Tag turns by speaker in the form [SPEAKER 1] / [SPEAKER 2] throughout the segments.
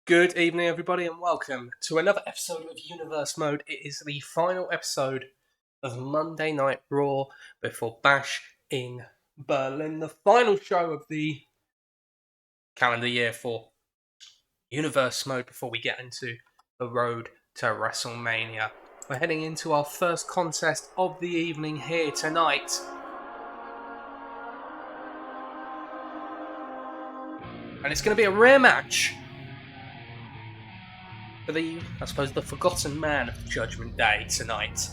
[SPEAKER 1] Good evening, everybody, and welcome to another episode of Universe Mode. It is the final episode of Monday Night Raw before Bash in Berlin, the final show of the calendar year for Universe Mode before we get into the road to WrestleMania. We're heading into our first contest of the evening here tonight. And it's going to be a rare match for the forgotten man of Judgment Day tonight.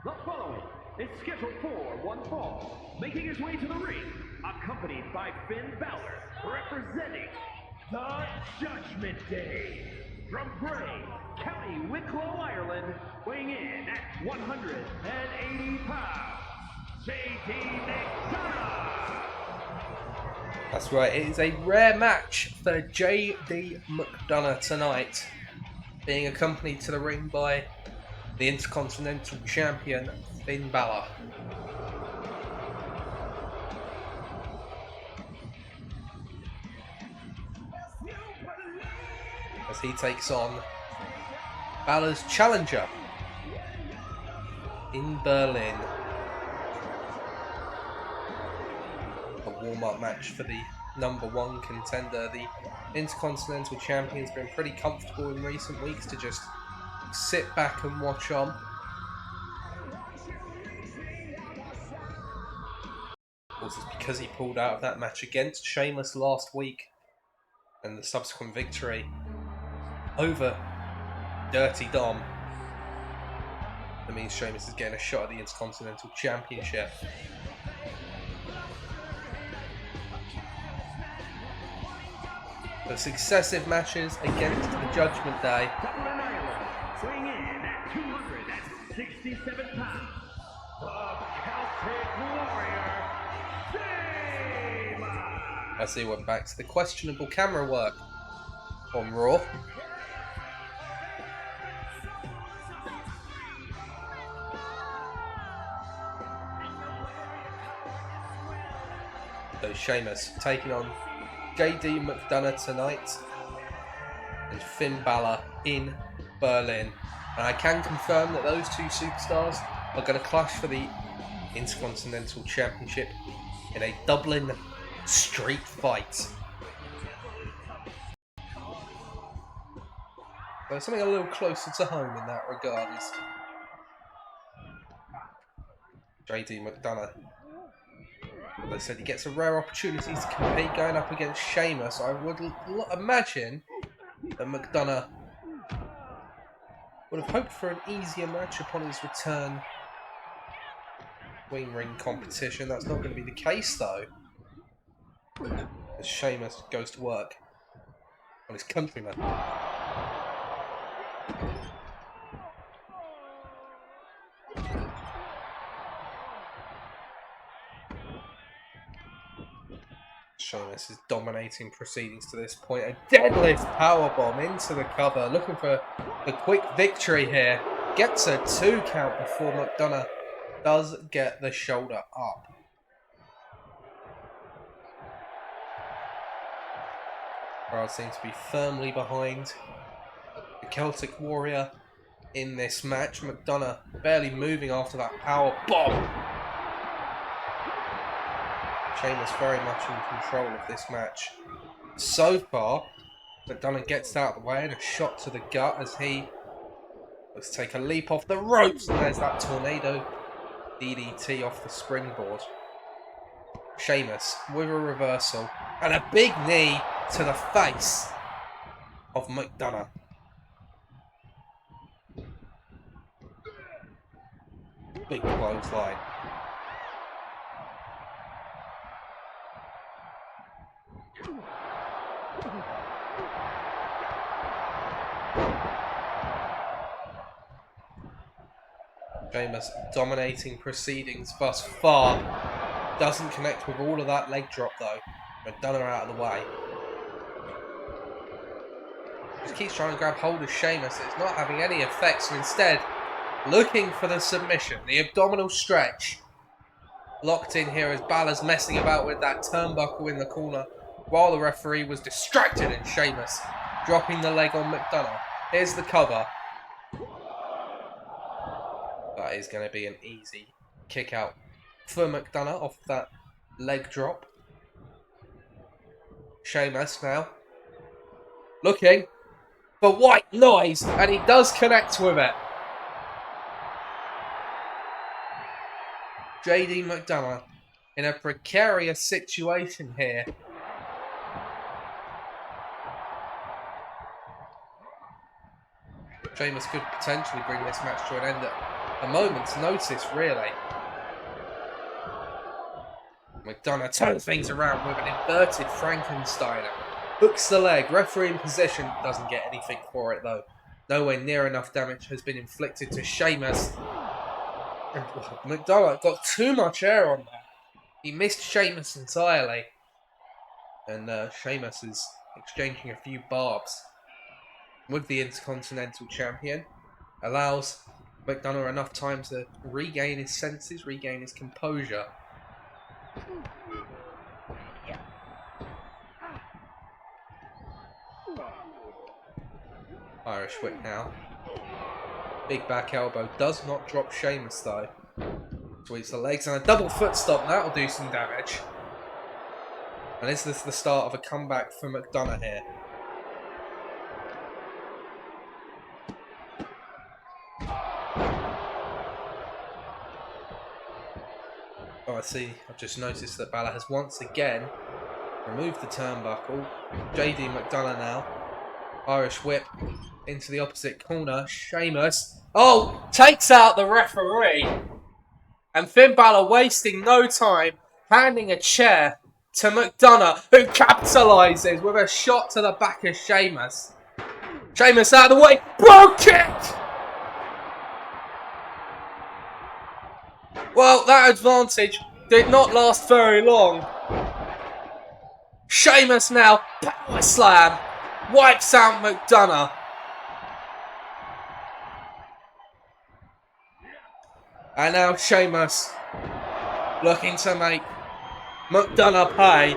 [SPEAKER 2] The following is scheduled for one fall, making his way to the ring, accompanied by Finn Balor, representing the Judgment Day. From Bray, County Wicklow, Ireland, weighing in at 180 pounds, JD McDonough.
[SPEAKER 1] That's right, it is a rare match for JD McDonough tonight, being accompanied to the ring by the Intercontinental Champion, Finn Balor. As he takes on Balor's challenger in Berlin. A warm-up match for the number one contender. The Intercontinental Champion's been pretty comfortable in recent weeks to just sit back and watch on. Of course, it's because he pulled out of that match against Sheamus last week and the subsequent victory over Dirty Dom. That means Sheamus is getting a shot at the Intercontinental Championship. The successive matches against the Judgment Day.
[SPEAKER 2] Dublin, Ireland, weighing in at 267 pounds, the Celtic Warrior, Sheamus.
[SPEAKER 1] I see we're back to the questionable camera work on Raw. So Sheamus taking on JD McDonough tonight and Finn Balor in Berlin. And I can confirm that those two superstars are going to clash for the Intercontinental Championship in a Dublin street fight. So something a little closer to home in that regard is JD McDonough. As I said, he gets a rare opportunity to compete going up against Sheamus. I would imagine that McDonough would have hoped for an easier match upon his return wing ring competition. That's not going to be the case though, as Sheamus goes to work on his countryman. Sheamus is dominating proceedings to this point. A deadlift powerbomb into the cover, looking for a quick victory here. Gets a 2 count before McDonough does get the shoulder up. Crowd seems to be firmly behind the Celtic Warrior in this match. McDonough barely moving after that power bomb. Sheamus very much in control of this match so far. McDonough gets out of the way and a shot to the gut as he looks to take a leap off the ropes, and there's that tornado DDT off the springboard. Sheamus with a reversal and a big knee to the face of McDonough. Big clothesline. Sheamus dominating proceedings thus far. Doesn't connect with all of that leg drop though. McDonough out of the way. Just keeps trying to grab hold of Sheamus. It's not having any effect, so instead, looking for the submission, the abdominal stretch. Locked in here as Balor's messing about with that turnbuckle in the corner while the referee was distracted and Sheamus dropping the leg on McDonough. Here's the cover. That is going to be an easy kick out for McDonough off that leg drop. Sheamus now looking for white noise, and he does connect with it. JD McDonough in a precarious situation here. Sheamus could potentially bring this match to an end at a moment's notice, really. McDonough turns things around with an inverted Frankensteiner. Hooks the leg, referee in position, doesn't get anything for it though. Nowhere near enough damage has been inflicted to Sheamus. And McDonough got too much air on that. He missed Sheamus entirely. And Sheamus is exchanging a few barbs with the Intercontinental Champion. Allows McDonough enough time to regain his senses, regain his composure. Irish whip now. Big back elbow. Does not drop Sheamus though. Sweeps the legs and a double foot stomp. That'll do some damage. And is this the start of a comeback for McDonough here? Oh, I see. I've just noticed that Balor has once again removed the turnbuckle. JD McDonough now. Irish whip into the opposite corner. Sheamus. Oh! Takes out the referee. And Finn Balor wasting no time, handing a chair to McDonough, who capitalises with a shot to the back of Sheamus. Sheamus out of the way. Bro kick! Well, that advantage did not last very long. Sheamus now, power slam, wipes out McDonough. And now Sheamus looking to make McDonough pay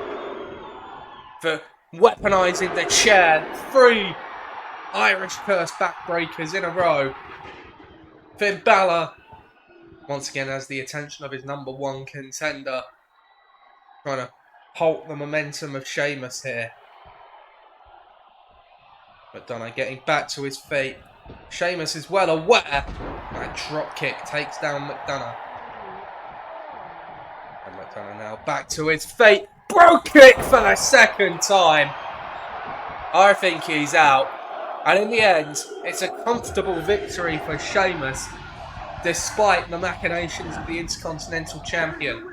[SPEAKER 1] for weaponising the chair. 3 Irish curse backbreakers in a row. Finn Balor once again has the attention of his number 1 contender. Trying to halt the momentum of Sheamus here. McDonough getting back to his feet. Sheamus is well aware. That drop kick takes down McDonough. And McDonough now back to his feet. Bro kick for the second time. I think he's out. And in the end, it's a comfortable victory for Sheamus, despite the machinations of the Intercontinental Champion.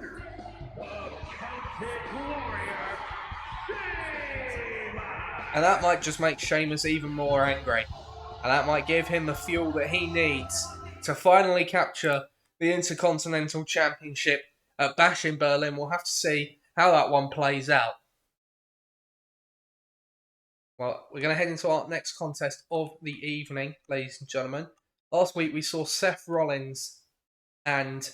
[SPEAKER 1] And that might just make Sheamus even more angry. And that might give him the fuel that he needs to finally capture the Intercontinental Championship at Bash in Berlin. We'll have to see how that one plays out. Well, we're going to head into our next contest of the evening, ladies and gentlemen. Last week we saw Seth Rollins and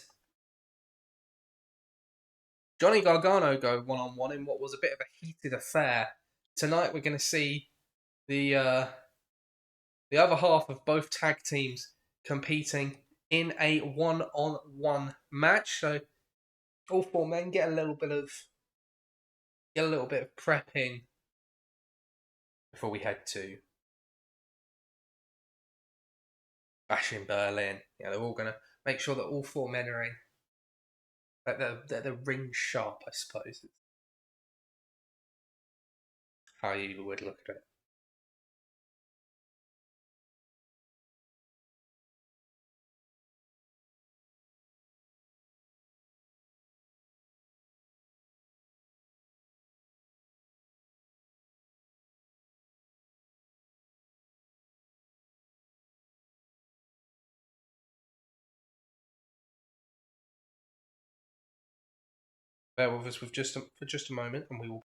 [SPEAKER 1] Johnny Gargano go one-on-one in what was a bit of a heated affair. Tonight we're going to see the other half of both tag teams competing in a one-on-one match. So all 4 men get a little bit of prep in before we head to Bash in Berlin. Yeah, they're all going to make sure that all 4 men are in. They're ring sharp, I suppose. How you would look at it. Bear with us for just a moment, and we will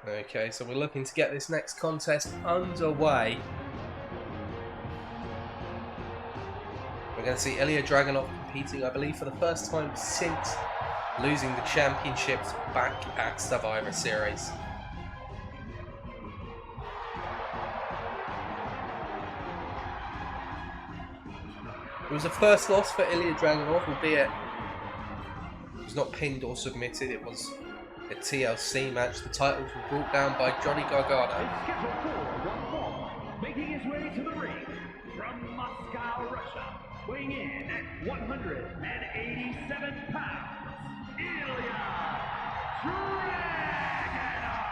[SPEAKER 1] Okay, so we're looking to get this next contest underway. We're going to see Ilya Dragunov competing, I believe, for the first time since losing the championships back at Survivor Series. It was a first loss for Ilya Dragunov, albeit it was not pinned or submitted. It was a TLC match. The titles were brought down by Johnny Gargano.
[SPEAKER 2] Scheduled for one fall, making his way to the ring from Moscow, Russia, weighing in at 187 pounds, Ilya Dragunov.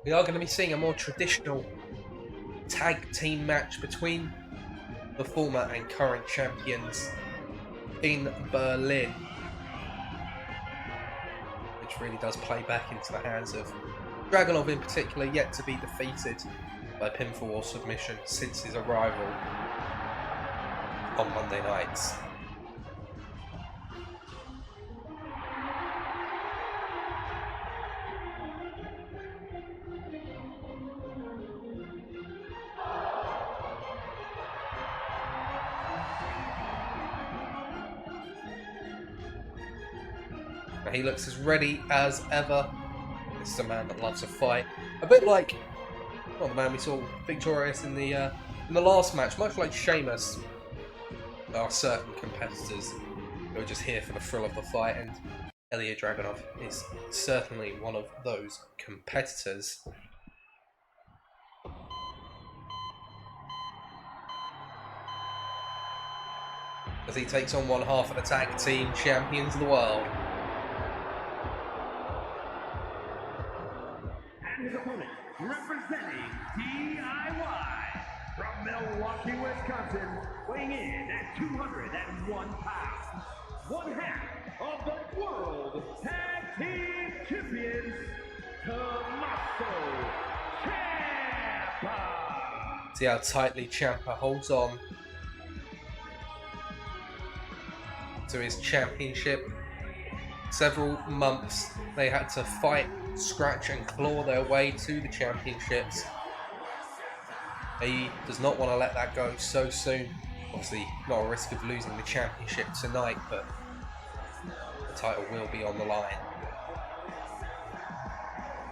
[SPEAKER 1] We are going to be seeing a more traditional tag team match between the former and current champions in Berlin, which really does play back into the hands of Dragunov in particular, yet to be defeated by pinfall or submission since his arrival on Monday nights. He looks as ready as ever. This is a man that loves a fight. A bit like, well, the man we saw victorious in the last match, much like Sheamus. There are certain competitors who are just here for the thrill of the fight, and Ilya Dragunov is certainly one of those competitors. As he takes on one half of the tag team champions of the world.
[SPEAKER 2] His opponent, representing DIY from Milwaukee, Wisconsin, weighing in at 201 pounds, one half of the World Tag Team Champions, Tommaso Ciampa.
[SPEAKER 1] See how tightly Ciampa holds on to his championship. Several months they had to fight, scratch and claw their way to the championships. He does not want to let that go so soon. Obviously not a risk of losing the championship tonight, but the title will be on the line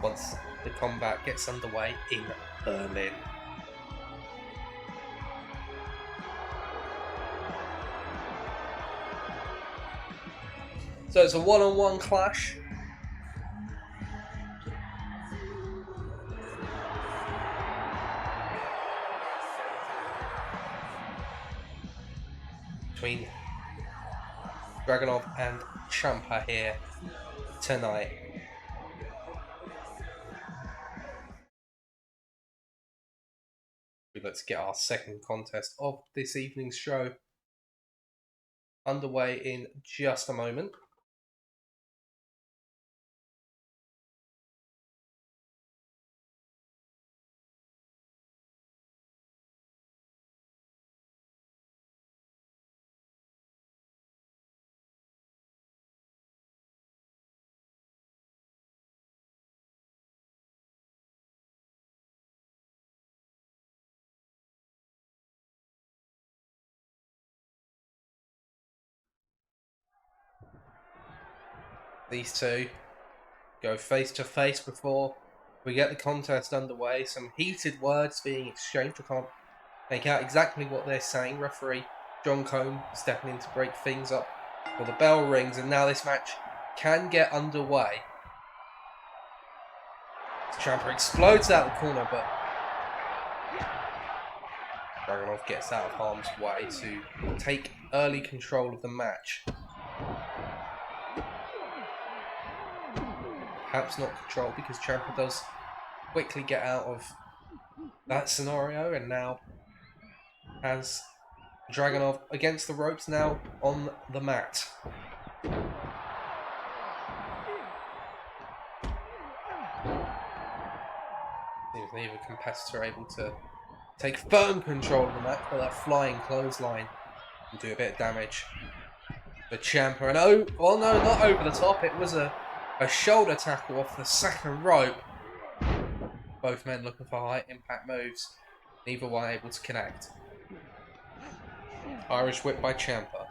[SPEAKER 1] once the combat gets underway in Berlin. So it's a one-on-one clash. Between Dragunov and Ciampa here tonight. Let's get our second contest of this evening's show underway in just a moment. These two go face to face before we get the contest underway. Some heated words being exchanged. I can't make out exactly what they're saying. Referee John Cone stepping in to break things up. Well, the bell rings and now this match can get underway. Ciampa explodes out the corner, but Dragunov gets out of harm's way to take early control of the match. Perhaps not control, because Ciampa does quickly get out of that scenario and now has Dragunov against the ropes, now on the mat. Seems neither competitor able to take firm control of the match, but that flying clothesline will do a bit of damage for Ciampa. And oh no, not over the top. It was a A shoulder tackle off the second rope. Both men looking for high impact moves. Neither one able to connect. Irish whip by Ciampa.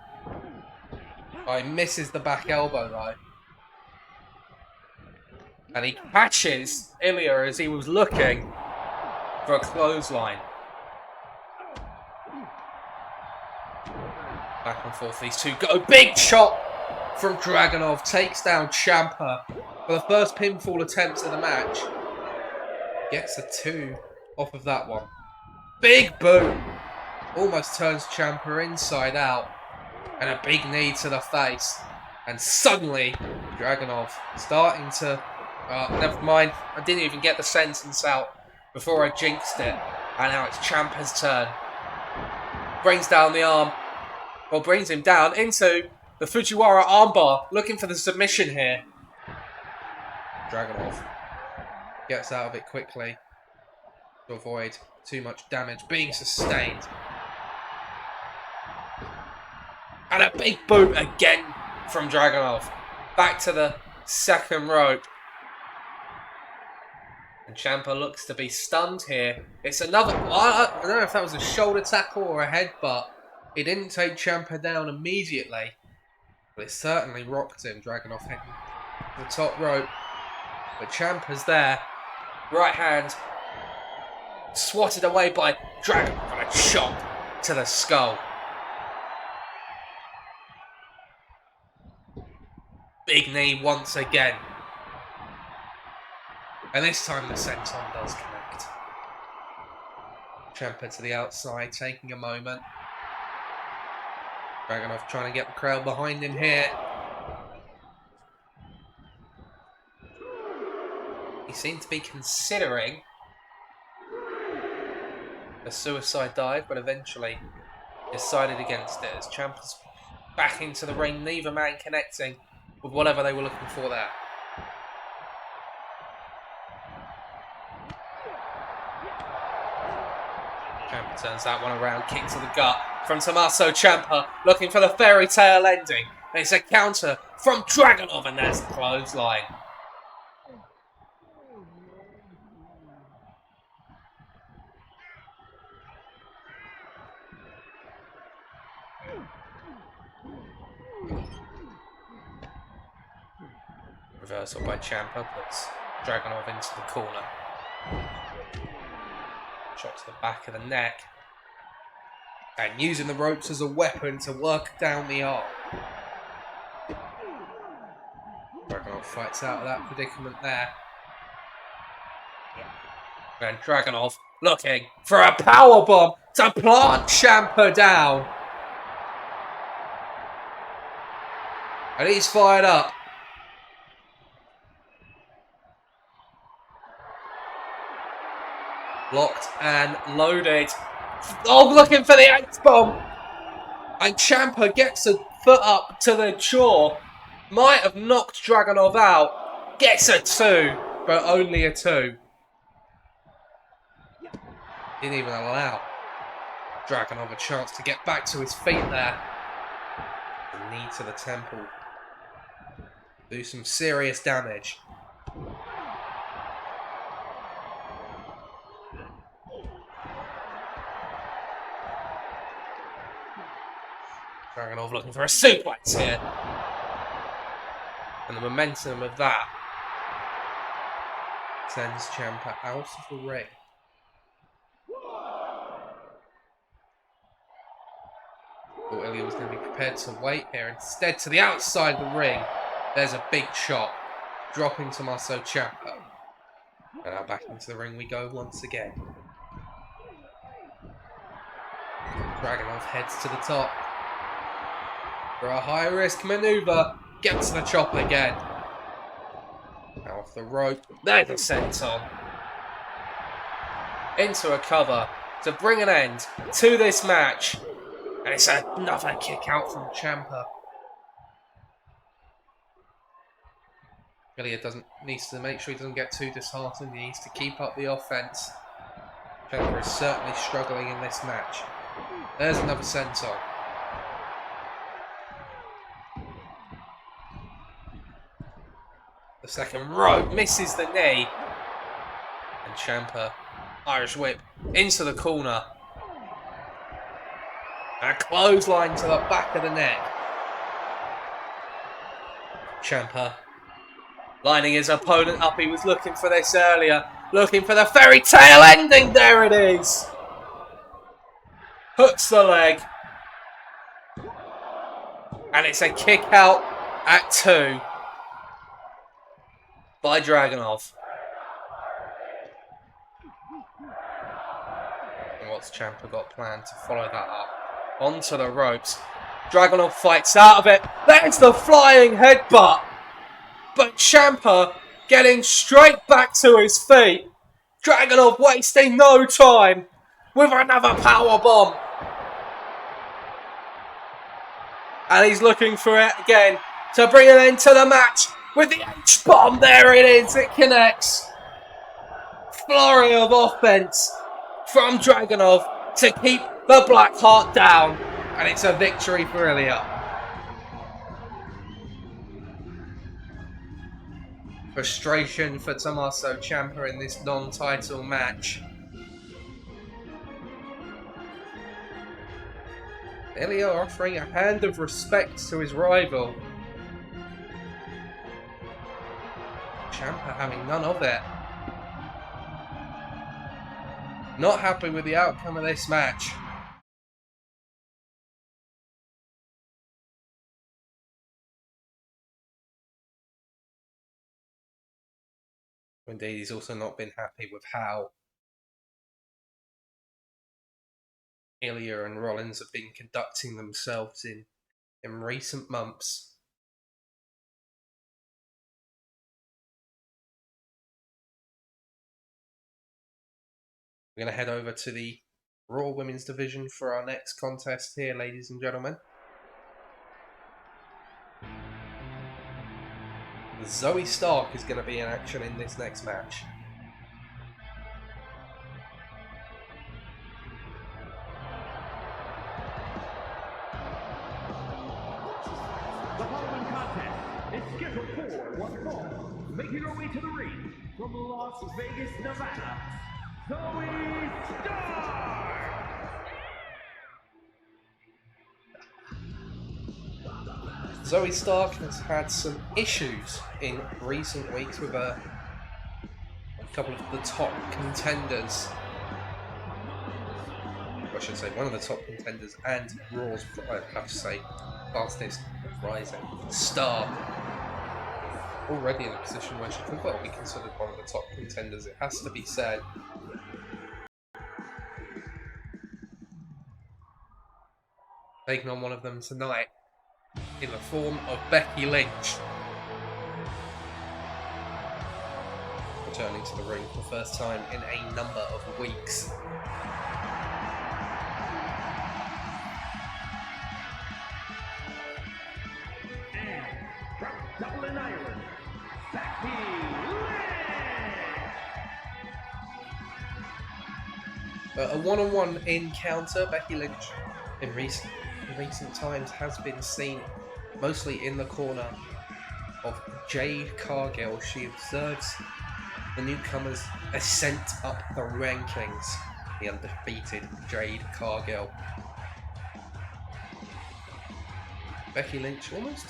[SPEAKER 1] He misses the back elbow though. And he catches Ilya as he was looking for a clothesline. Back and forth these two go. Big shot from Dragunov. Takes down Ciampa for the first pinfall attempt of the match. Gets a 2 off of that one. Big boot. Almost turns Ciampa inside out. And a big knee to the face. And suddenly, Dragunov starting to... never mind. I didn't even get the sentence out before I jinxed it. And now it's Ciampa's turn. Brings down the arm. Well, brings him down into the Fujiwara armbar. Looking for the submission here. Dragunov gets out of it quickly to avoid too much damage being sustained. And a big boot again from Dragunov. Back to the second rope. And Ciampa looks to be stunned here. It's another... I don't know if that was a shoulder tackle or a headbutt. It didn't take Ciampa down immediately. But it certainly rocked him. Dragunov heading to the top rope. But Ciampa's there. Right hand swatted away by Dragunov and a chop to the skull. Big knee once again. And this time the senton does connect. Ciampa to the outside, taking a moment. Dragunov trying to get the crowd behind him here. He seemed to be considering a suicide dive, but eventually decided against it as Ciampa's back into the ring, neither man connecting with whatever they were looking for there. Ciampa turns that one around, kick to the gut from Tommaso Ciampa, looking for the fairy tale ending. And it's a counter from Dragunov, and there's the clothesline. Reversal by Ciampa puts Dragunov into the corner. Shot to the back of the neck. And using the ropes as a weapon to work down the arm. Dragunov fights out of that predicament there. And Dragunov looking for a powerbomb to plant Ciampa down. And he's fired up. Locked and loaded. Oh, looking for the X-bomb. And Ciampa gets a foot up to the jaw. Might have knocked Dragunov out. Gets a 2, but only a 2. Didn't even allow Dragunov a chance to get back to his feet there. The knee to the temple. Do some serious damage. Dragunov looking for a suplex here. And the momentum of that sends Ciampa out of the ring. Thought Ilya was going to be prepared to wait here. Instead, to the outside of the ring, there's a big chop, dropping Tommaso Ciampa. And now back into the ring we go once again. Dragunov heads to the top. For a high-risk manoeuvre, gets the chop again. Now off the rope, there's a senton. Into a cover to bring an end to this match. And it's another kick out from Ciampa. Ilya needs to make sure he doesn't get too disheartened. He needs to keep up the offense. Ciampa is certainly struggling in this match. There's another senton. The second rope misses the knee. And Ciampa, Irish whip into the corner. And a clothesline to the back of the neck. Ciampa lining his opponent up. He was looking for this earlier. Looking for the fairy tale ending. There it is. Hooks the leg. And it's a kick out at 2 by Dragunov. And what's Ciampa got planned to follow that up? Onto the ropes. Dragunov fights out of it. There's the flying headbutt. But Ciampa getting straight back to his feet. Dragunov wasting no time with another power bomb. And he's looking for it again to bring an end to the match with the H-bomb. There it is. It connects. Flurry of offense from Dragunov to keep the Blackheart down. And it's a victory for Ilya. Frustration for Tommaso Ciampa in this non-title match. Ilya offering a hand of respect to his rival. Ciampa having none of it. Not happy with the outcome of this match. Indeed, he's also not been happy with how Ilya and Rollins have been conducting themselves in recent months. We're going to head over to the Raw Women's Division for our next contest here, ladies and gentlemen. Zoe Stark is going to be in action in this next match.
[SPEAKER 2] The following contest is scheduled for one fall. Making her way to the ring from Las Vegas, Nevada, Zoe Stark!
[SPEAKER 1] Zoe Stark has had some issues in recent weeks with a couple of the top contenders. I should say one of the top contenders and Raw's, I have to say, fastest rising star. Already in a position where she could well be considered one of the top contenders, it has to be said. Taking on one of them tonight in the form of Becky Lynch. Returning to the ring for the first time in a number of weeks.
[SPEAKER 2] And from Dublin, Ireland, Becky Lynch!
[SPEAKER 1] A one-on-one encounter, Becky Lynch in recent times has been seen mostly in the corner of Jade Cargill. She observes the newcomers ascent up the rankings. The undefeated Jade Cargill. Becky Lynch almost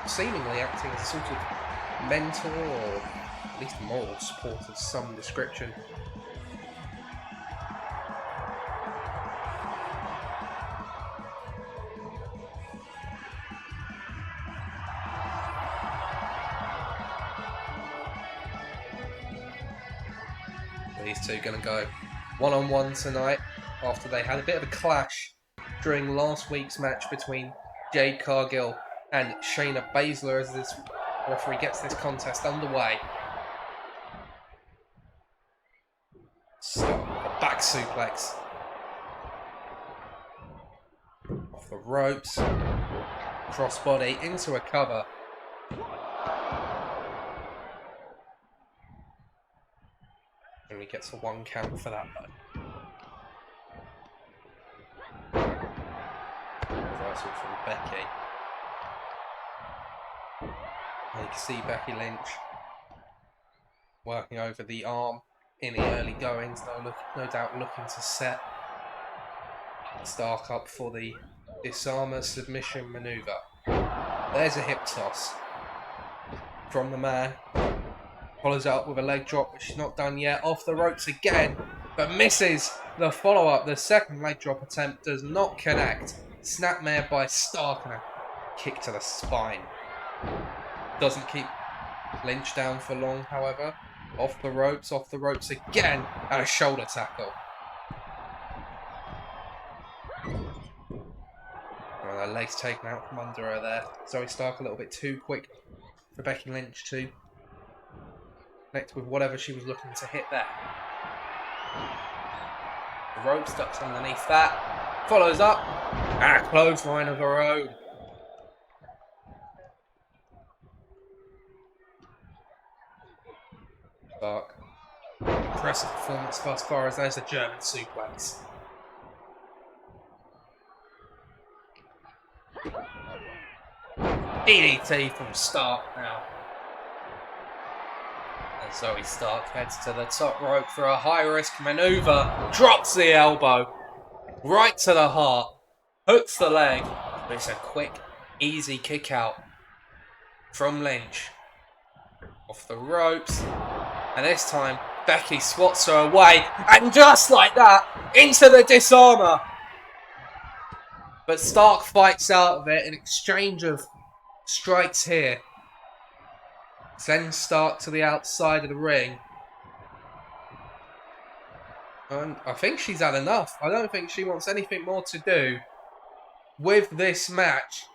[SPEAKER 1] seemingly acting as a sort of mentor or at least moral support of some description. These two going to go one-on-one tonight after they had a bit of a clash during last week's match between Jade Cargill and Shayna Baszler as this referee gets this contest underway. Start a back suplex. Off the ropes. Crossbody into a cover. And he gets a 1 count for that though. Reversal from Becky. And you can see Becky Lynch Working over the arm in the early goings, no doubt looking to set Stark up for the disarmer submission maneuver. There's a hip toss from the man. Follows up with a leg drop, but she's not done yet. Off the ropes again, but misses the follow-up. The second leg drop attempt does not connect. Snapmare by Stark and a kick to the spine. Doesn't keep Lynch down for long, however. Off the ropes again, and a shoulder tackle. Well, her legs taken out from under her there. Zoe Stark a little bit too quick for Becky Lynch to connect with whatever she was looking to hit there. The rope stuck underneath that. Follows up. And a clothesline of her own. Stark. Impressive performance thus far as there's a German suplex. DDT from Stark now. And Zoe Stark heads to the top rope for a high-risk maneuver. Drops the elbow. Right to the heart. Hooks the leg. But it's a quick, easy kick out from Lynch. Off the ropes. And this time, Becky swats her away. And just like that, into the disarmer. But Stark fights out of it in exchange of strikes here. Sends Stark to the outside of the ring. And I think she's had enough. I don't think she wants anything more to do with this match.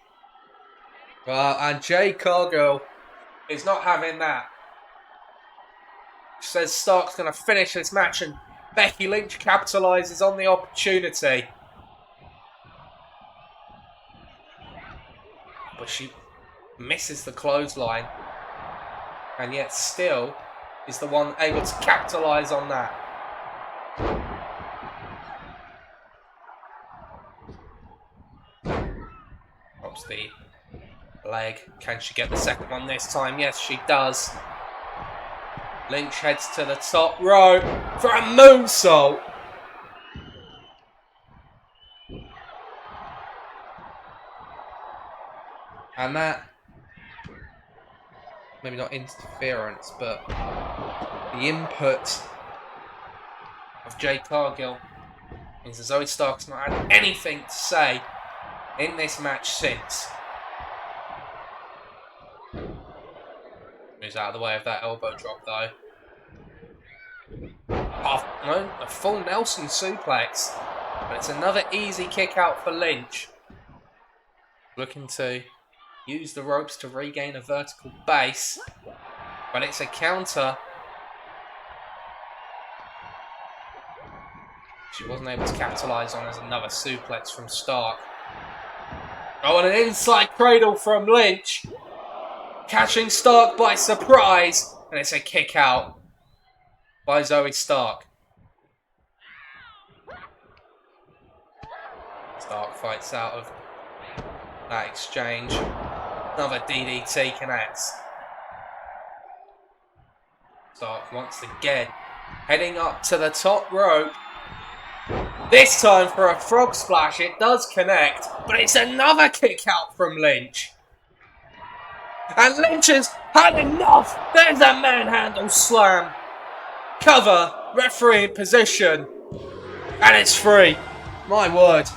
[SPEAKER 1] And Jay Cargill is not having that. She says Stark's going to finish this match and Becky Lynch capitalises on the opportunity. But she misses the clothesline. And yet still is the one able to capitalise on that. Drops the leg. Can she get the second one this time? Yes, she does. Lynch heads to the top rope for a moonsault. And that, maybe not interference, but the input of Jay Cargill means that Zoe Stark's not had anything to say in this match since. Moves out of the way of that elbow drop though. A full Nelson suplex. But it's another easy kick out for Lynch. Looking to use the ropes to regain a vertical base. But it's a counter. She wasn't able to capitalise on as another suplex from Stark. Oh, and an inside cradle from Lynch. Catching Stark by surprise. And it's a kick out by Zoe Stark. Stark fights out of that exchange. Another DDT connects. Stark once again heading up to the top rope. This time for a frog splash. It does connect, but it's another kick out from Lynch. And Lynch has had enough. There's a manhandle slam. Cover, referee in position. And it's free. My word.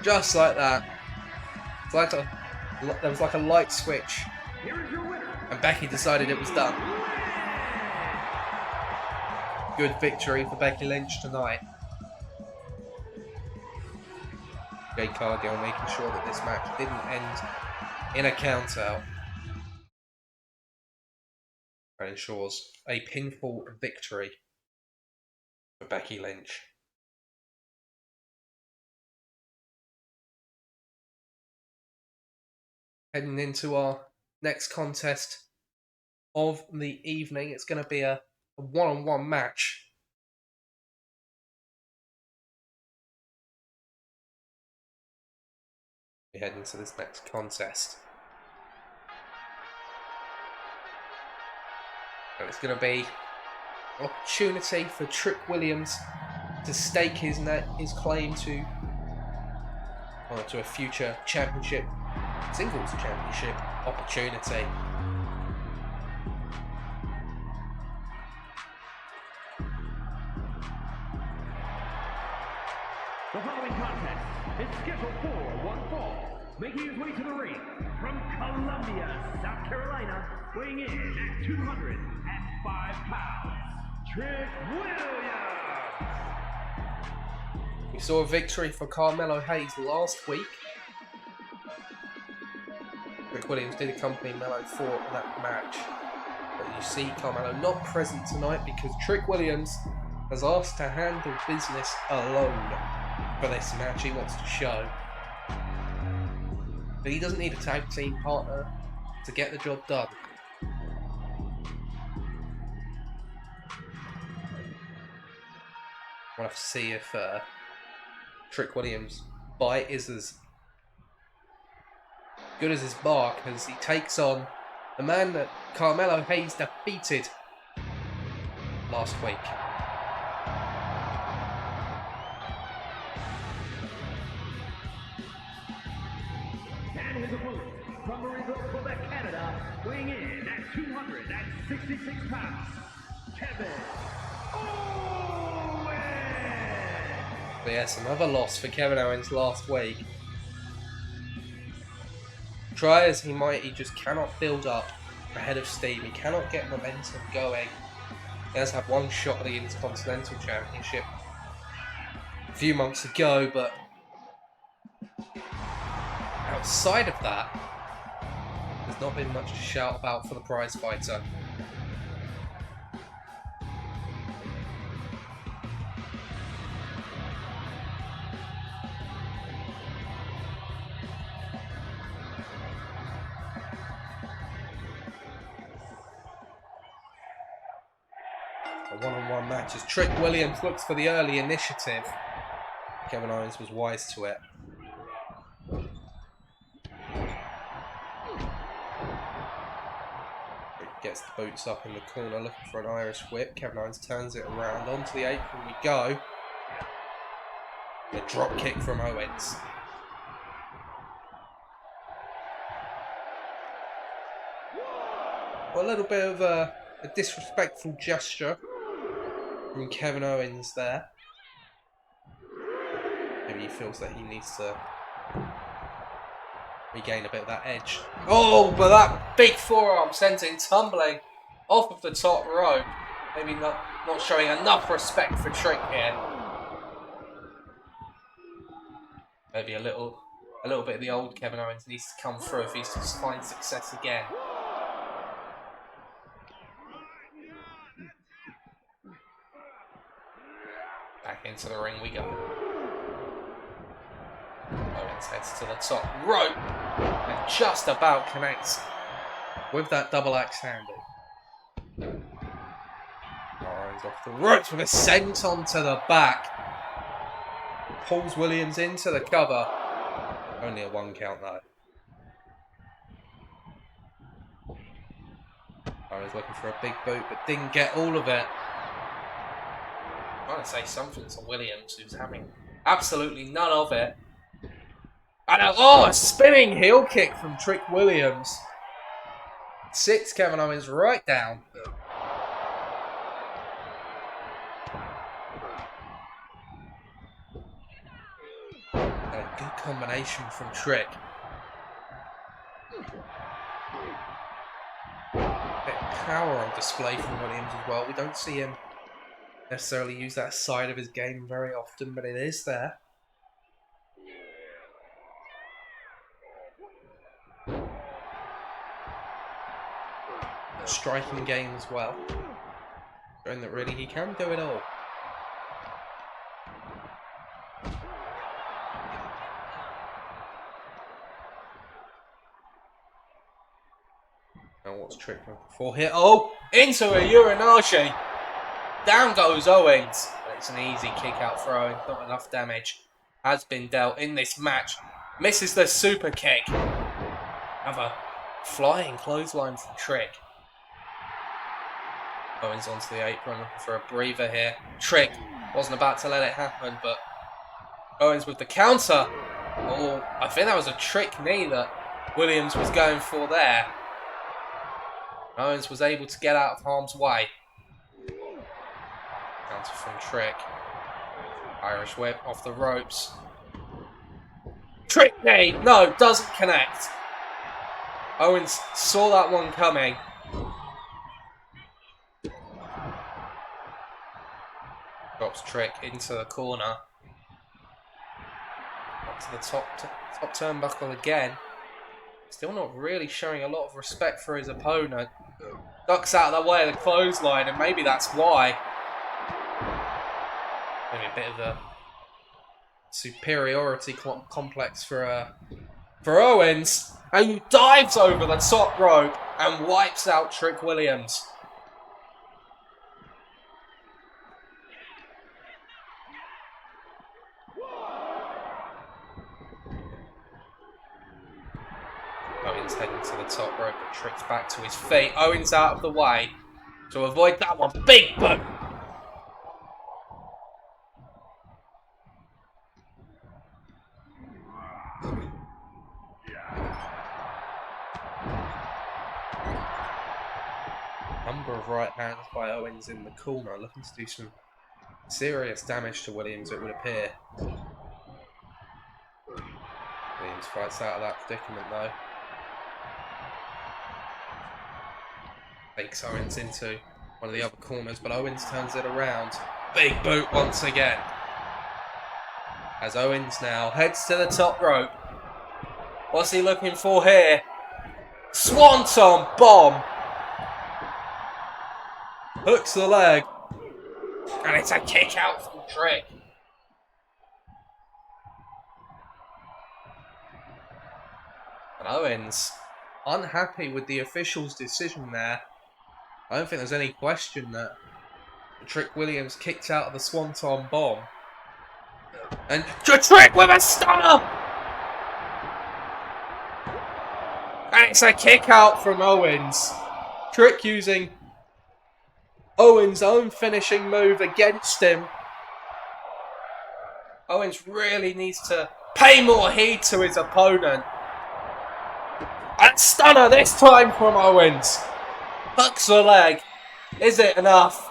[SPEAKER 1] Just like that. It's like there was like a light switch. And Becky decided it was done. Good victory for Becky Lynch tonight. Jay Cargill making sure that this match didn't end in a count out. And ensures a pinfall victory for Becky Lynch. Heading into our next contest of the evening, it's going to be a one-on-one match We head into this next contest. And it's going to be an opportunity for Trick Williams to stake his claim to a future championship, singles championship opportunity.
[SPEAKER 2] The following contest is scheduled for one fall, making his way to the ring from Columbia, South Carolina, weighing in at 205 pounds, Trick Williams.
[SPEAKER 1] We saw a victory for Carmelo Hayes last week. Trick Williams did accompany Melo for that match. But you see Carmelo not present tonight because Trick Williams has asked to handle business alone for this match. He wants to show that he doesn't need a tag team partner to get the job done. We'll have to see if Trick Williams' bite is as good as his bark as he takes on the man that Carmelo Hayes defeated last week.
[SPEAKER 2] And his opponent from Marysville, Quebec, Canada, weighing in at 266 pounds, Kevin Owens.
[SPEAKER 1] But yes, another loss for Kevin Owens last week. Try as he might, he just cannot build up ahead of steam. He cannot get momentum going. He has had one shot at the Intercontinental Championship a few months ago, but outside of that, there's not been much to shout about for the prize fighter. A one-on-one match as Trick Williams looks for the early initiative. Kevin Owens was wise to it. Gets the boots up in the corner looking for an Irish whip. Kevin Owens turns it around. Onto the apron we go. A drop kick from Owens. Well, a little bit of a disrespectful gesture from Kevin Owens there. Maybe he feels that he needs to regain a bit of that edge. Oh, but that big forearm sends him tumbling off of the top rope. Maybe not showing enough respect for Trick here. Maybe a little bit of the old Kevin Owens needs to come through if he's to find success again. Back into the ring we go. Owens heads to the top rope and just about connects with that double axe handle. Owens off the ropes with a senton to the back. Pulls Williams into the cover. Only a one count though. Owens looking for a big boot but didn't get all of it. I'm trying to say something to Williams who's having absolutely none of it. And a spinning heel kick from Trick Williams. Sits Kevin Owens right down. And a good combination from Trick. A bit of power on display from Williams as well. We don't see him necessarily use that side of his game very often, but it is there. Striking game as well, showing that really he can do it all. Now what's Trick looking for here? Oh, into a Uranage. Down goes Owens. It's an easy kick out for Owens. Not enough damage has been dealt in this match. Misses the super kick. Another flying clothesline from Trick. Owens onto the apron looking for a breather here. Trick wasn't about to let it happen, but Owens with the counter. Oh, I think that was a Trick knee that Williams was going for there. Owens was able to get out of harm's way. Counter from Trick. Irish whip off the ropes. Trick knee! No, doesn't connect. Owens saw that one coming. Drops Trick into the corner. Up to the top turnbuckle again. Still not really showing a lot of respect for his opponent. Ducks out of the way of the clothesline, and maybe that's why. Maybe a bit of a superiority complex for Owens, and dives over the top rope and wipes out Trick Williams. Owens heading to the top rope, but Trick's back to his feet. Owens out of the way to avoid that one. Big boot. Number of right hands by Owens in the corner, looking to do some serious damage to Williams, it would appear. Williams fights out of that predicament though. Takes Owens into one of the other corners, but Owens turns it around. Big boot once again. As Owens now heads to the top rope. What's he looking for here? Swanton bomb! Hooks the leg. And it's a kick out from Trick. And Owens, unhappy with the official's decision there. I don't think there's any question that Trick Williams kicked out of the Swanton bomb. And Trick with a stunner! And it's a kick out from Owens. Trick using Owens' own finishing move against him. Owens really needs to pay more heed to his opponent. And stunner this time from Owens. Hooks the leg. Is it enough?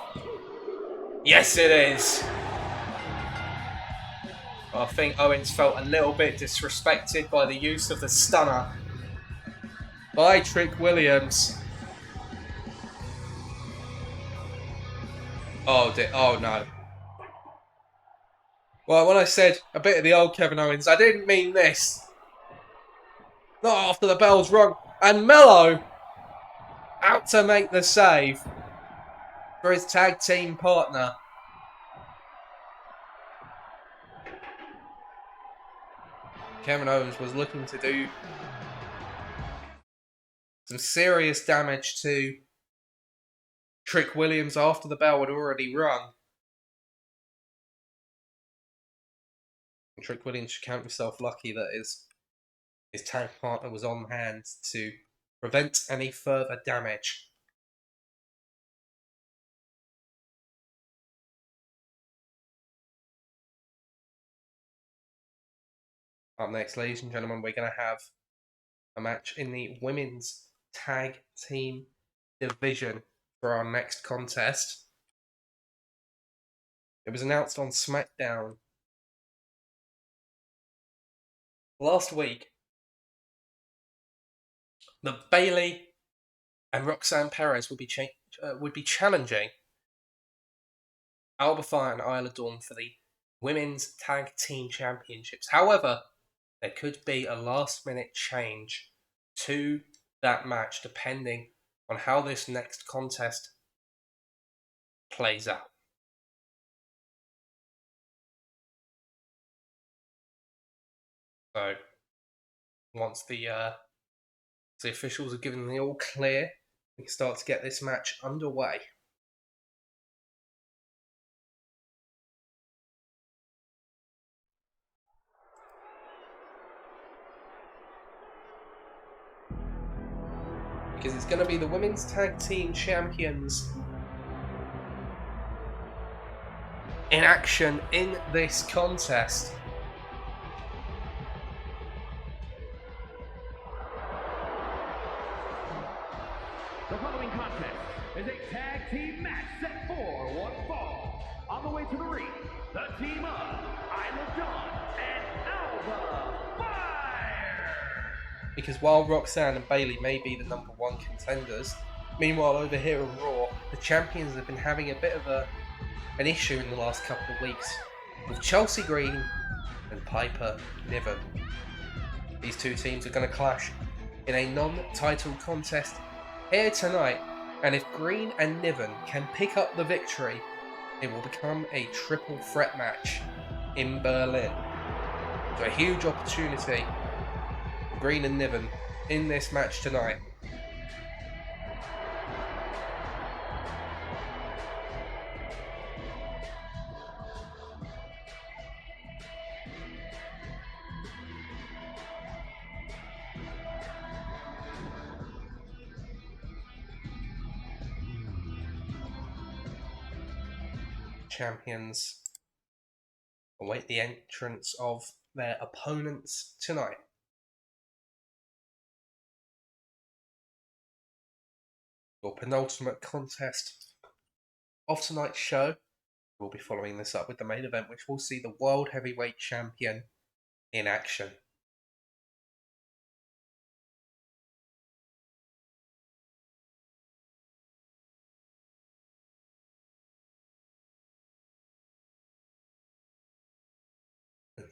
[SPEAKER 1] Yes, it is. I think Owens felt a little bit disrespected by the use of the stunner by Trick Williams. Oh no. Well, when I said a bit of the old Kevin Owens, I didn't mean this. Not after the bell's rung. And Mello out to make the save for his tag team partner. Kevin Owens was looking to do some serious damage to Trick Williams after the bell had already rung. And Trick Williams should count himself lucky that his tag partner was on hand to prevent any further damage. Up next, ladies and gentlemen, we're going to have a match in the women's tag team division for our next contest. It was announced on SmackDown last week that Bayley and Roxanne Perez would be challenging Alba Fyre and Isla Dawn for the women's tag team championships. However, there could be a last-minute change to that match depending on how this next contest plays out. So, once the officials are given the all clear, we can start to get this match underway. because it's going to be the Women's Tag Team Champions in action in this contest.
[SPEAKER 2] The following contest is a tag team match set for one fall. On the way to the ring, the team of Isla Dawn and Alba Fire.
[SPEAKER 1] Because while Roxanne and Bayley may be the #1 contenders, meanwhile over here on Raw, the champions have been having a bit of an issue in the last couple of weeks with Chelsea Green and Piper Niven. These two teams are going to clash in a non-title contest here tonight, and if Green and Niven can pick up the victory, it will become a triple threat match in Berlin. So a huge opportunity for Green and Niven in this match tonight. Champions await the entrance of their opponents tonight. Your penultimate contest of tonight's show. We'll be following this up with the main event, which will see the World Heavyweight Champion in action.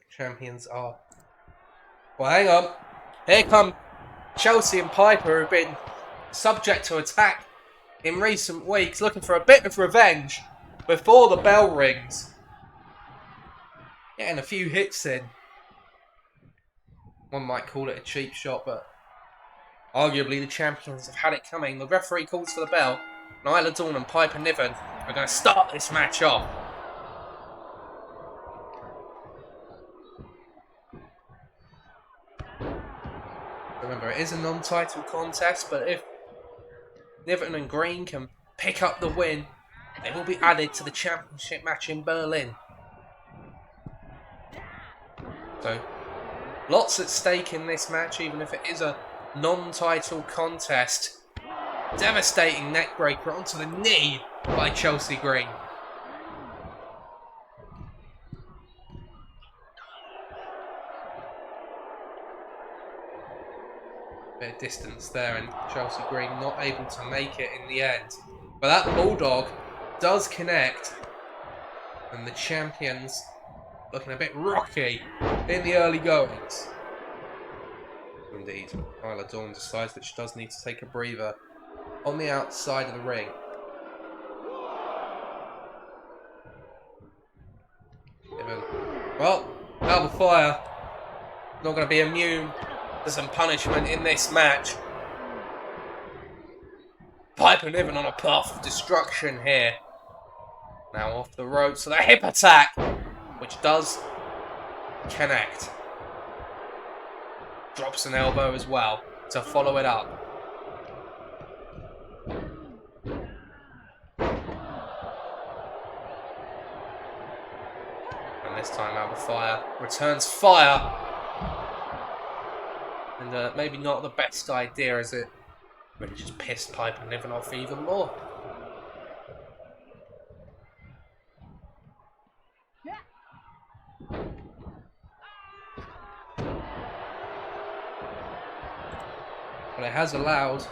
[SPEAKER 1] Champions are... Well, hang on. Here come Chelsea and Piper, who've been subject to attack in recent weeks, looking for a bit of revenge before the bell rings. Getting a few hits in. One might call it a cheap shot, but arguably the champions have had it coming. The referee calls for the bell, and Isla Dawn and Piper Niven are going to start this match off. Remember, it is a non-title contest, but if Niven and Green can pick up the win, they will be added to the championship match in Berlin. So, lots at stake in this match, even if it is a non-title contest. Devastating neckbreaker onto the knee by Chelsea Green. Bit of distance there, and Chelsea Green not able to make it in the end. But that Bulldog does connect, and the champions looking a bit rocky in the early goings. Indeed, Isla Dawn decides that she does need to take a breather on the outside of the ring. Well, Alba Fire not going to be immune to some punishment in this match. Piper Niven on a path of destruction here. Now off the ropes to the hip attack, which does connect. Drops an elbow as well to follow it up. And this time Alba Fire returns fire. And maybe not the best idea, as it really just pissed Piper Niven off even more. But it has allowed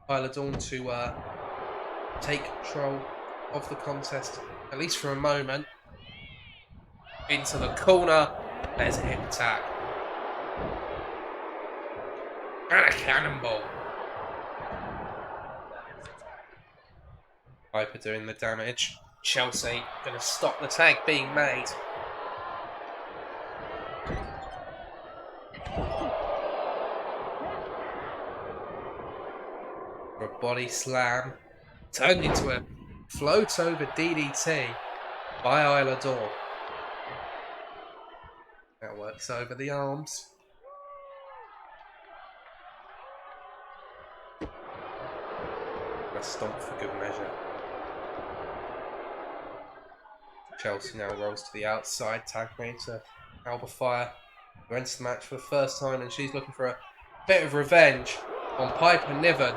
[SPEAKER 1] Isla Dawn to take control of the contest, at least for a moment. Into the corner. There's a hip attack. And a cannonball. Piper doing the damage. Chelsea going to stop the tag being made. For a body slam. Turned into a float over DDT by Isla Dawn. That works over the arms. A stomp for good measure. Chelsea now rolls to the outside, tag made to Alba Fire, who enters the match for the first time, and she's looking for a bit of revenge on Piper Niven.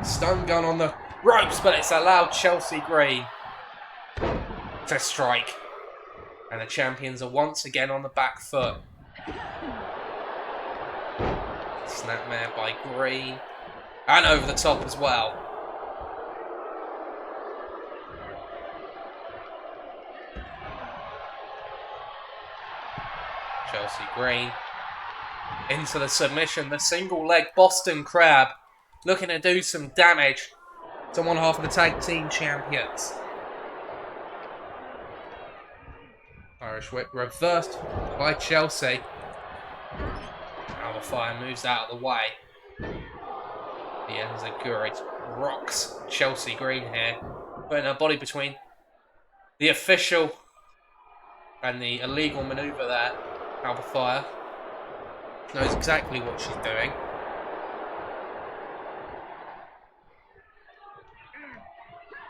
[SPEAKER 1] Stun gun on the ropes, but it's allowed Chelsea Green to strike. And the champions are once again on the back foot. Snapmare by Green. And over the top as well. Chelsea Green into the submission. The single leg Boston Crab looking to do some damage to one half of the tag team champions. Irish whip reversed by Chelsea. Alba Fire moves out of the way. The Enziguri rocks Chelsea Green here, putting her body between the official and the illegal manoeuvre there. Alba Fire knows exactly what she's doing.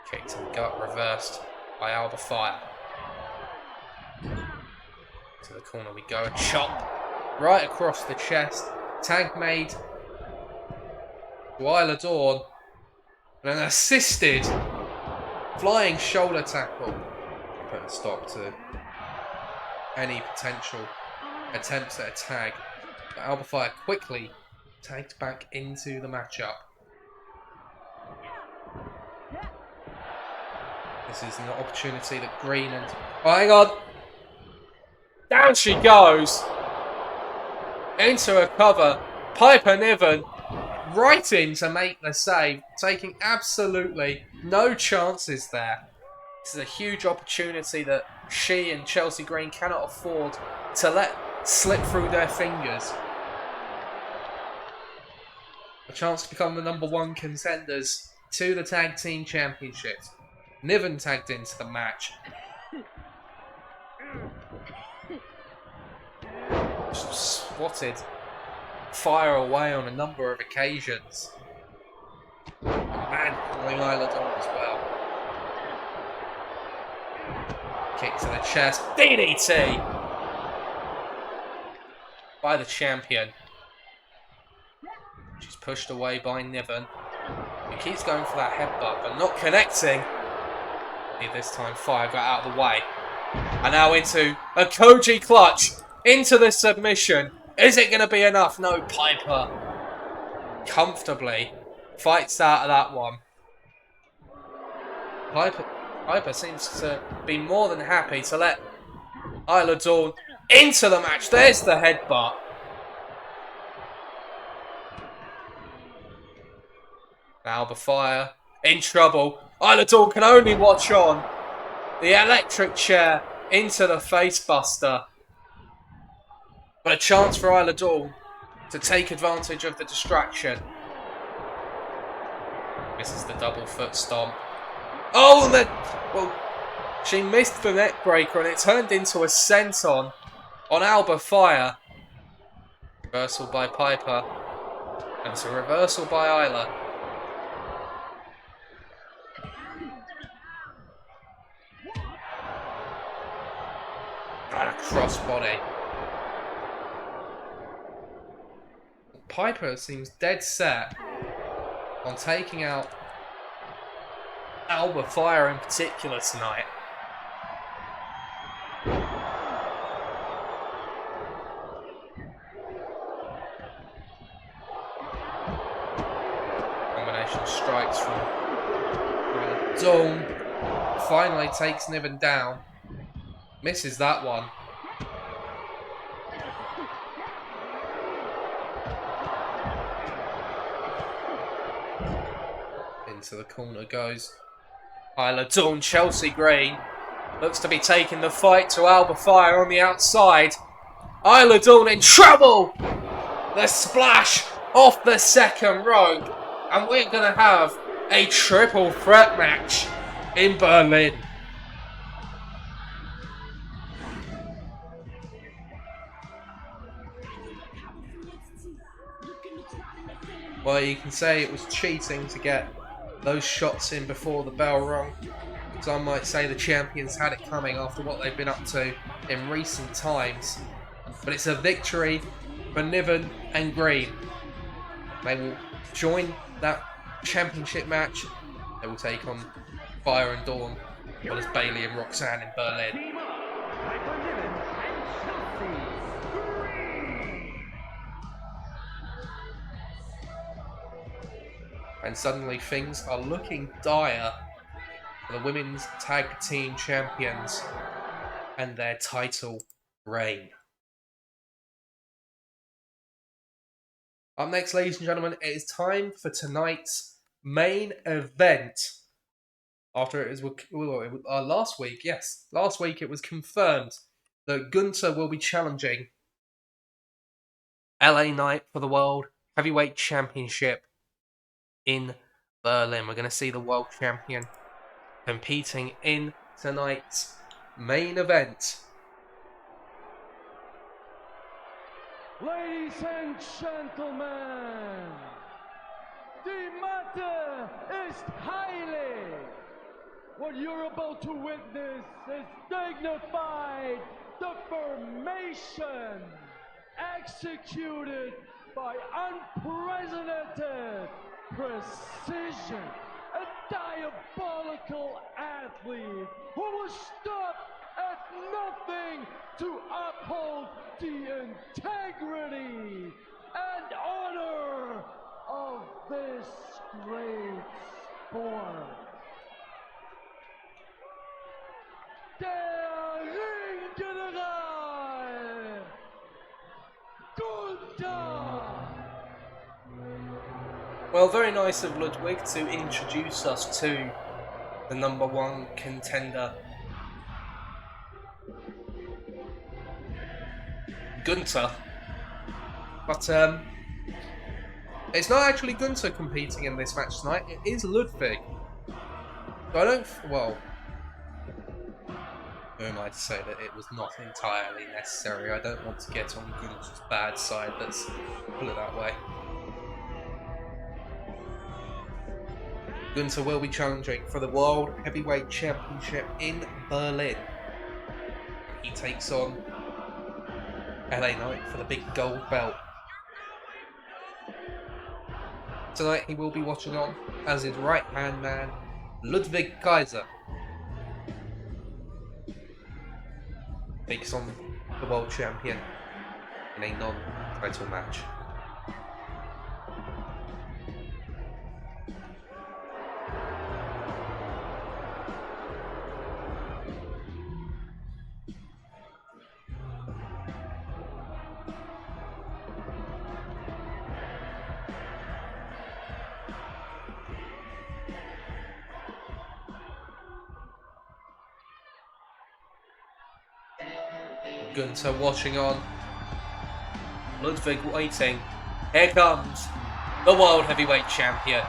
[SPEAKER 1] Kick to the gut reversed by Alba Fire. To the corner we go. A chop right across the chest. Tag made to Isla Dawn. And an assisted flying shoulder tackle. Putting a stop to any potential attempts at a tag. But Alba Fire quickly tagged back into the matchup. This is an opportunity that Green and... Oh, hang on! Down she goes! Into a cover. Piper Niven right in to make the save, taking absolutely no chances there. This is a huge opportunity that she and Chelsea Green cannot afford to let slip through their fingers. A chance to become the #1 contenders to the Tag Team Championships. Niven tagged into the match. Swatted Fire away on a number of occasions. And pulling Isla Dawn as well. Kick to the chest. DDT by the champion. She's pushed away by Niven, who keeps going for that headbutt but not connecting. This time Fire got out of the way. And now into a Koji clutch. Into the submission. Is it going to be enough? No, Piper comfortably fights out of that one. Piper seems to be more than happy to let Isla Dawn into the match. There's the headbutt. Alba Fire in trouble. Isla Dawn can only watch on. The electric chair into the face buster. But a chance for Isla Dawn to take advantage of the distraction. This is the double foot stomp. Oh, well, she missed the neck breaker and it turned into a senton on Alba Fire. Reversal by Piper. And it's a reversal by Isla. And a crossbody. Piper seems dead set on taking out Alba Fire in particular tonight. Combination strikes from Dawn. Finally takes Niven down. Misses that one. Into the corner goes Isla Dawn. Chelsea Green looks to be taking the fight to Alba Fire on the outside. Isla Dawn in trouble! The splash off the second rope. And we're going to have a triple threat match in Berlin. Well, you can say it was cheating to get those shots in before the bell rung. Some might say the champions had it coming after what they've been up to in recent times. But it's a victory for Niven and Green. They will join that championship match. They will take on Fire and Dawn, as well as Bailey and Roxanne in Berlin.
[SPEAKER 2] Team up, Piper Niven and Chelsea Green.
[SPEAKER 1] And suddenly things are looking dire for the women's tag team champions and their title reign. Up next, ladies and gentlemen, it is time for tonight's main event. After it was last week it was confirmed that Gunther will be challenging LA Knight for the World Heavyweight Championship in Berlin. We're going to see the world champion competing in tonight's main event.
[SPEAKER 3] Ladies and gentlemen, the matter is highly. What you're about to witness is dignified deformation executed by unprecedented precision. A diabolical athlete who will stop at nothing to uphold the integrity and honor of this great sport. Der Ringgeneral Gunther.
[SPEAKER 1] Well, very nice of Ludwig to introduce us to the number one contender, Gunther. But it's not actually Gunther competing in this match tonight, it is Ludwig. So who am I to say that it was not entirely necessary? I don't want to get on Gunther's bad side, let's put it that way. Gunther will be challenging for the World Heavyweight Championship in Berlin. He takes on LA Knight for the big gold belt. Tonight he will be watching on as his right-hand man, Ludwig Kaiser. Takes on the world champion in a non-title match. Gunther watching on. Ludwig waiting. Here comes the World Heavyweight Champion.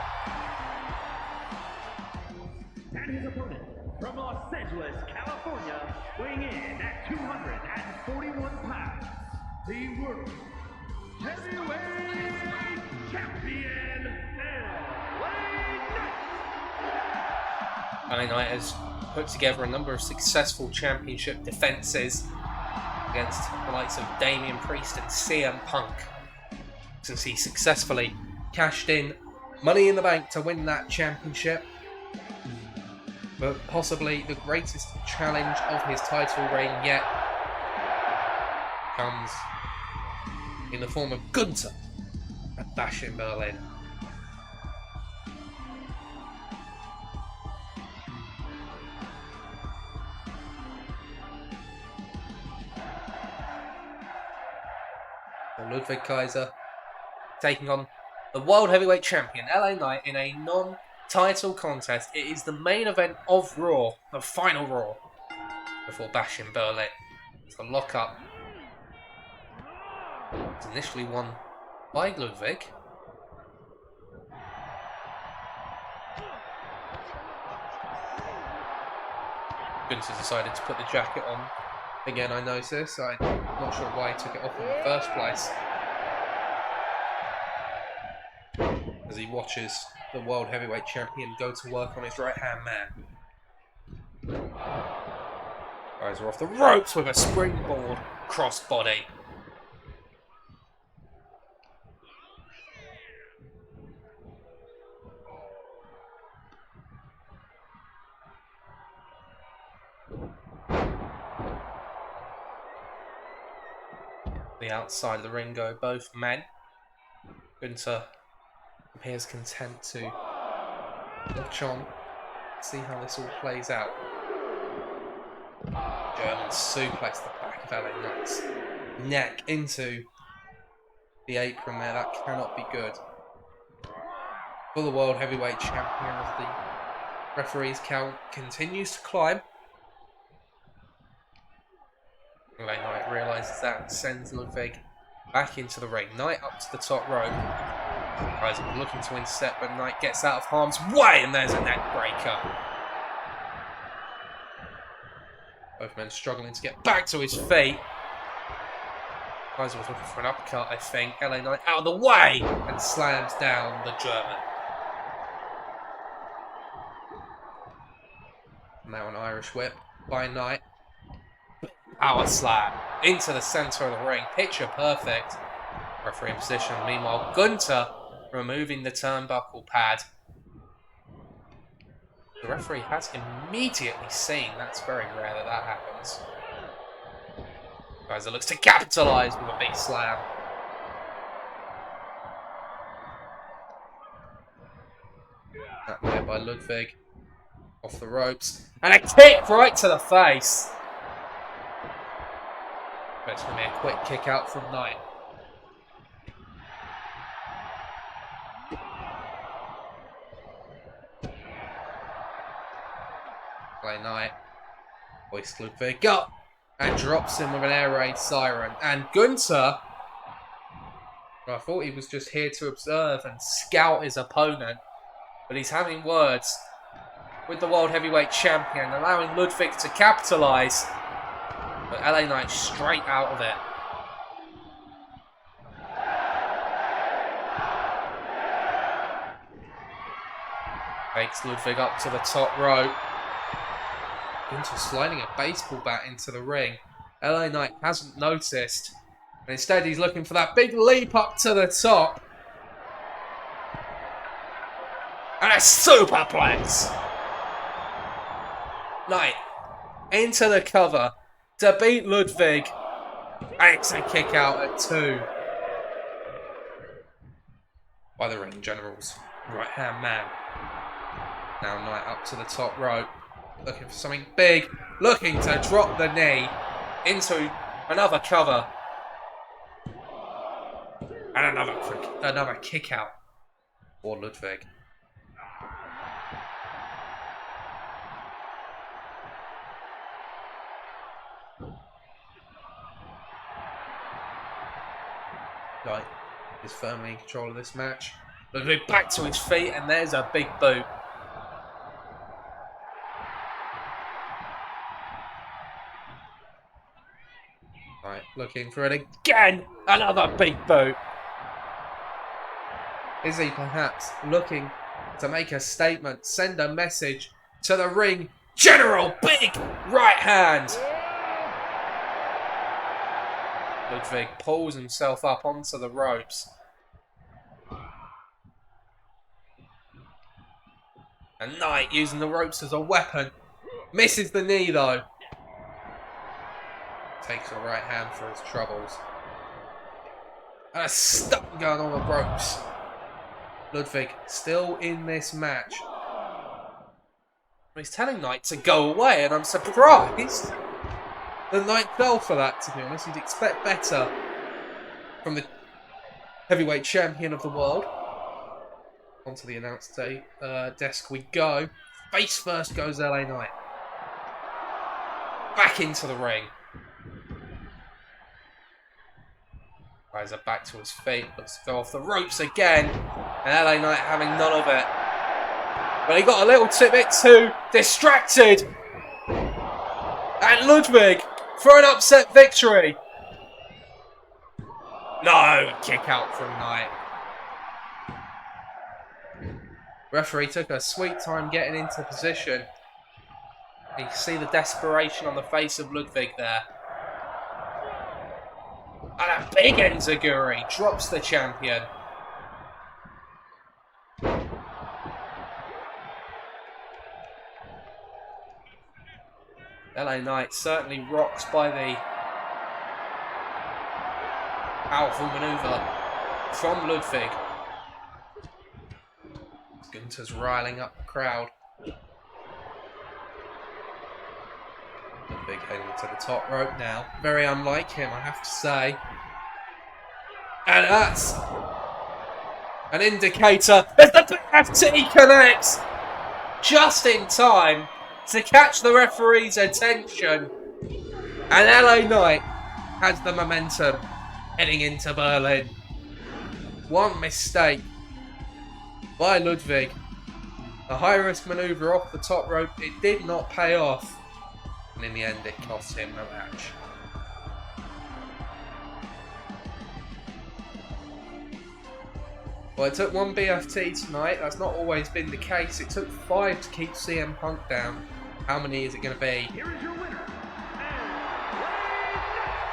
[SPEAKER 2] And his opponent from Los Angeles, California, weighing in at 241 pounds, the World Heavyweight Champion,
[SPEAKER 1] LA Knight has put together a number of successful championship defences against the likes of Damian Priest and CM Punk, since he successfully cashed in Money in the Bank to win that championship. But possibly the greatest challenge of his title reign yet comes in the form of Gunther at Bash in Berlin. Ludwig Kaiser taking on the World Heavyweight Champion, LA Knight, in a non-title contest. It is the main event of Raw, the final Raw, before Bash in Berlin. It's a lock-up. It's initially won by Ludwig. Gunther decided to put the jacket on. Again, I noticed. I'm not sure why he took it off in the first place. as he watches the World Heavyweight Champion go to work on his right-hand man. Guys are off the ropes with a springboard crossbody. The outside of the ring go both men. Gunther appears content to watch on, see how this all plays out. German suplex the back of LA Knight's neck into the apron there. That cannot be good for the World Heavyweight Champion as the referee's count continues to climb. LA Knight realises that and sends Ludwig back into the ring. Knight up to the top rope. Guys looking to intercept, but Knight gets out of harm's way, and there's a neck breaker. Both men struggling to get back to his feet. Guys was looking for an uppercut, I think. LA Knight out of the way and slams down the German. Now an Irish whip by Knight. Power slam into the centre of the ring. Picture perfect. Referee in position. Meanwhile, Gunther removing the turnbuckle pad. The referee has immediately seen. That's very rare that that happens. Guys, it looks to capitalise with a big slam. That there by Ludwig. Off the ropes. And a kick right to the face. But it's going to be a quick kick out from Knight. LA Knight hoists Ludwig up and drops him with an air raid siren. And Gunther, I thought he was just here to observe and scout his opponent, but he's having words with the World Heavyweight Champion, allowing Ludwig to capitalise. But LA Knight straight out of it. Takes Ludwig up to the top rope. Gunther sliding a baseball bat into the ring. LA Knight hasn't noticed. And instead he's looking for that big leap up to the top. And a superplex. Knight into the cover to beat Ludwig. And it's a kick out at 2. By the ring general's right hand man. Now Knight up to the top rope. Looking for something big. Looking to drop the knee into another cover. And another kick out for Ludwig. Knight is firmly in control of this match. Ludwig back to his feet, and there's a big boot. Right, looking for it again. Another big boot. Is he perhaps looking to make a statement, send a message to the ring general? Big right hand. Ludwig pulls himself up onto the ropes. And Knight using the ropes as a weapon. Misses the knee though. Takes a right hand for his troubles. And a stun gun on the ropes. Ludwig still in this match. He's telling Knight to go away, and I'm surprised that Knight fell for that, to be honest. You'd expect better from the heavyweight champion of the world. Onto the announce desk we go. Face first goes LA Knight. Back into the ring. Guys are back to his feet. Looks to go off the ropes again. And LA Knight having none of it. But he got a little bit too distracted. And Ludwig for an upset victory. No, kick out from Knight. Referee took a sweet time getting into position. You can see the desperation on the face of Ludwig there. And a big enziguri drops the champion. LA Knight certainly rocks by the powerful manoeuvre from Ludwig. Gunther's riling up the crowd. Ludwig heading to the top rope now. Very unlike him, I have to say. And that's an indicator as the BFT connects just in time to catch the referee's attention. And LA Knight has the momentum heading into Berlin. One mistake by Ludwig. The high-risk manoeuvre off the top rope, it did not pay off. And in the end, it cost him the match. Well, it took one BFT tonight. That's not always been the case. It took 5 to keep CM Punk down. How many is it going to be?
[SPEAKER 2] Here is your winner.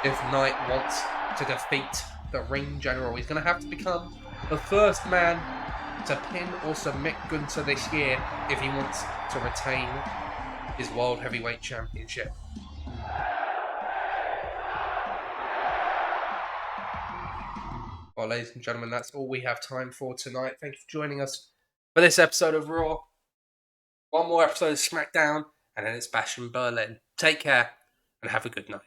[SPEAKER 1] If Knight wants to defeat the Ring General, he's going to have to become the first man to pin or submit Gunther this year if he wants to retain his World Heavyweight Championship. Well, ladies and gentlemen, that's all we have time for tonight. Thank you for joining us for this episode of Raw. One more episode of SmackDown, and then it's Bash in Berlin. Take care, and have a good night.